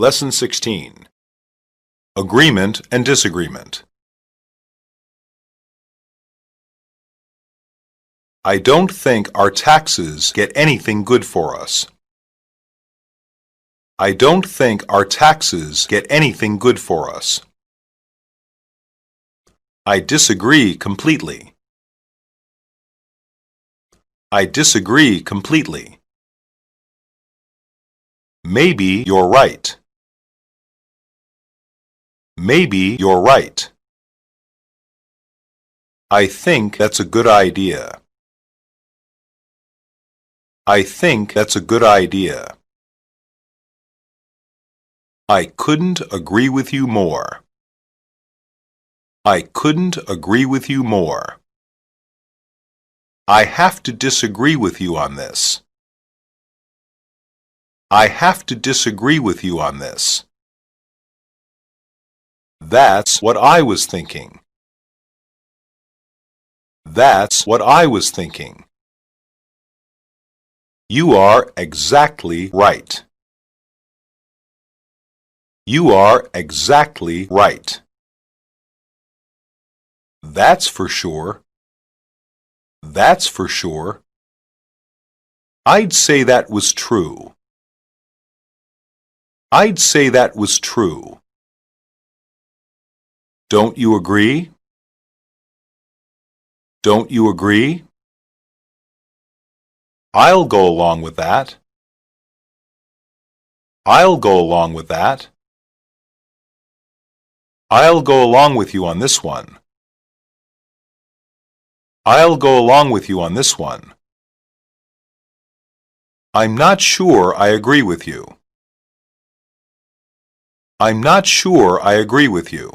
Lesson 16. Agreement and Disagreement. I don't think our taxes get anything good for us. I don't think our taxes get anything good for us. I disagree completely. I disagree completely. Maybe you're right. Maybe you're right. I think that's a good idea. I think that's a good idea. I couldn't agree with you more. I couldn't agree with you more. I have to disagree with you on this. I have to disagree with you on this. That's what I was thinking. That's what I was thinking. You are exactly right. You are exactly right. That's for sure. That's for sure. I'd say that was true. I'd say that was true. Don't you agree? Don't you agree? I'll go along with that. I'll go along with that. I'll go along with you on this one. I'll go along with you on this one. I'm not sure I agree with you. I'm not sure I agree with you.